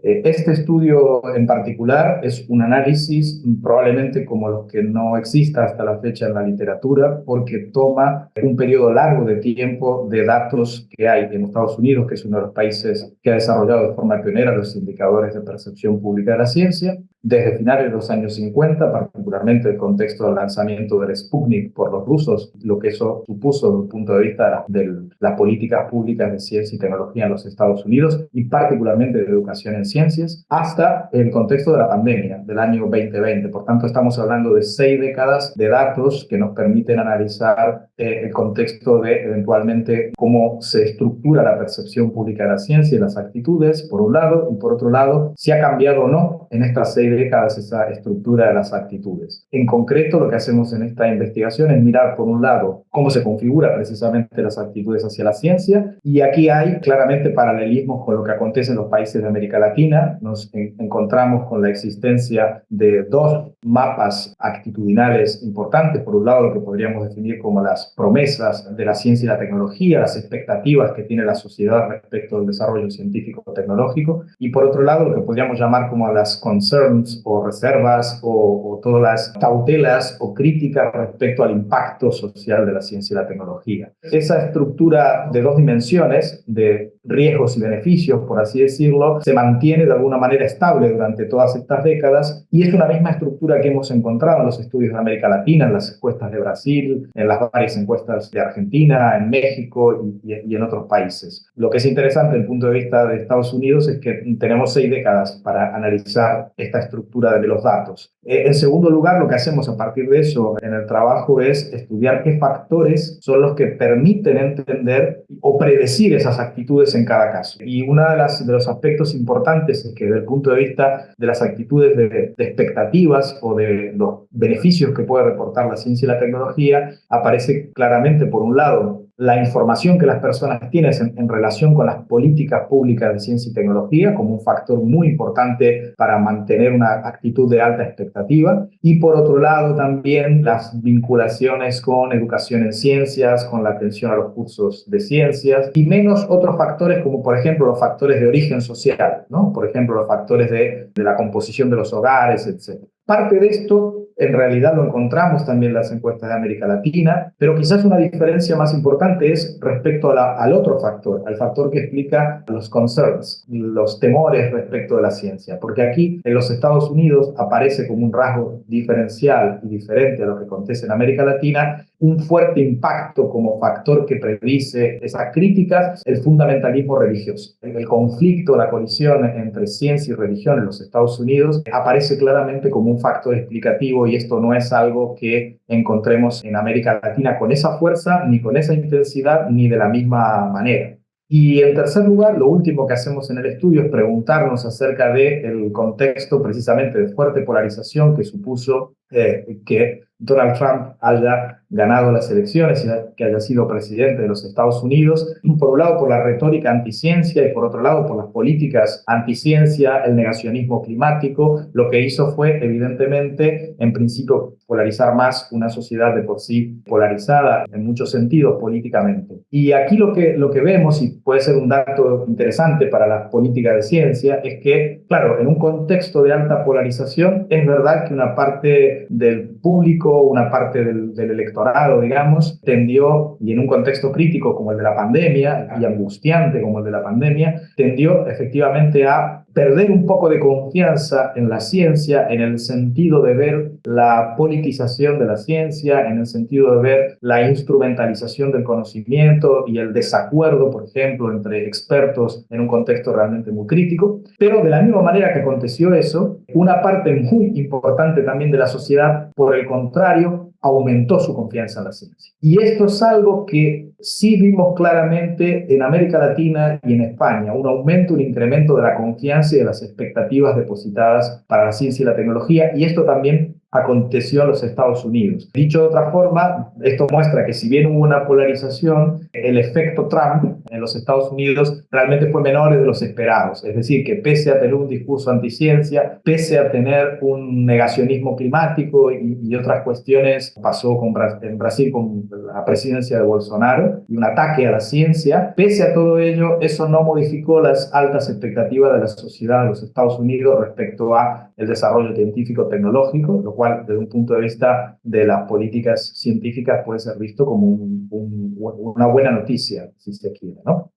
Este estudio en particular es un análisis probablemente como los que no exista hasta la fecha en la literatura, porque toma un periodo largo de tiempo de datos que hay en Estados Unidos, que es uno de los países que ha desarrollado de forma pionera los indicadores de percepción pública de la ciencia, desde finales de los años 50, particularmente el contexto del lanzamiento del Sputnik por los rusos, lo que eso supuso desde el punto de vista de las políticas públicas de ciencia y tecnología en los Estados Unidos y particularmente de educación en ciencias, hasta el contexto de la pandemia del año 2020. Por tanto, estamos hablando de 6 décadas de datos que nos permiten analizar el contexto de eventualmente cómo se estructura la percepción pública de la ciencia y las actitudes, por un lado, y por otro lado, si ha cambiado o no en estas 6 décadas esa estructura de las actitudes. En concreto, lo que hacemos en esta investigación es mirar, por un lado, cómo se configura precisamente las actitudes hacia la ciencia, y aquí hay claramente paralelismos con lo que acontece en los países de América Latina. Nos encontramos con la existencia de 2 mapas actitudinales importantes. Por un lado, lo que podríamos definir como las promesas de la ciencia y la tecnología, las expectativas que tiene la sociedad respecto al desarrollo científico-tecnológico, y por otro lado, lo que podríamos llamar como las concerns o reservas o todas las cautelas o críticas respecto al impacto social de la ciencia y la tecnología. Esa estructura de 2 dimensiones, de riesgos y beneficios, por así decirlo, se mantiene de alguna manera estable durante todas estas décadas, y es una misma estructura que hemos encontrado en los estudios de América Latina, en las encuestas de Brasil, en las varias encuestas de Argentina, en México y en otros países. Lo que es interesante desde el punto de vista de Estados Unidos es que tenemos 6 décadas para analizar esta estructura de los datos. En segundo lugar, lo que hacemos a partir de eso en el trabajo es estudiar qué factores son los que permiten entender o predecir esas actitudes en cada caso. Y uno de los aspectos importantes es que desde el punto de vista de las actitudes de expectativas o de los beneficios que puede reportar la ciencia y la tecnología, aparece claramente, por un lado, la información que las personas tienen en relación con las políticas públicas de ciencia y tecnología como un factor muy importante para mantener una actitud de alta expectativa, y por otro lado también las vinculaciones con educación en ciencias, con la atención a los cursos de ciencias, y menos otros factores como por ejemplo los factores de origen social, ¿no? Por ejemplo los factores de la composición de los hogares, etc. Parte de esto en realidad lo encontramos también en las encuestas de América Latina, pero quizás una diferencia más importante es respecto al otro factor, al factor que explica los concerns, los temores respecto de la ciencia, porque aquí en los Estados Unidos aparece como un rasgo diferencial y diferente a lo que acontece en América Latina, un fuerte impacto como factor que predice esas críticas, el fundamentalismo religioso. El conflicto, la colisión entre ciencia y religión en los Estados Unidos aparece claramente como un factor explicativo, y esto no es algo que encontremos en América Latina con esa fuerza, ni con esa intensidad, ni de la misma manera. Y en tercer lugar, lo último que hacemos en el estudio es preguntarnos acerca del contexto precisamente de fuerte polarización que supuso que Donald Trump haya ganado las elecciones y que haya sido presidente de los Estados Unidos, por un lado por la retórica anticiencia y por otro lado por las políticas anticiencia, el negacionismo climático. Lo que hizo fue, evidentemente, en principio, polarizar más una sociedad de por sí polarizada en muchos sentidos políticamente. Y aquí lo que vemos, y puede ser un dato interesante para las políticas de ciencia, es que, claro, en un contexto de alta polarización, es verdad que una parte del público, una parte del electorado, digamos, tendió, y en un contexto crítico como el de la pandemia, y angustiante como el de la pandemia, tendió efectivamente a perder un poco de confianza en la ciencia, en el sentido de ver la politización de la ciencia, en el sentido de ver la instrumentalización del conocimiento y el desacuerdo, por ejemplo, entre expertos en un contexto realmente muy crítico. Pero de la misma manera que aconteció eso, una parte muy importante también de la sociedad, por el contrario, aumentó su confianza en la ciencia. Y esto es algo que sí vimos claramente en América Latina y en España, un aumento, un incremento de la confianza y de las expectativas depositadas para la ciencia y la tecnología, y esto también aconteció en los Estados Unidos. Dicho de otra forma, esto muestra que si bien hubo una polarización, el efecto Trump en los Estados Unidos realmente fue menor de los esperados. Es decir, que pese a tener un discurso anticiencia, pese a tener un negacionismo climático y otras cuestiones, pasó en Brasil con la presidencia de Bolsonaro y un ataque a la ciencia, pese a todo ello, eso no modificó las altas expectativas de la sociedad de los Estados Unidos respecto a el desarrollo científico-tecnológico, lo cual desde un punto de vista de las políticas científicas puede ser visto como una buena noticia, si se quiere, ¿no?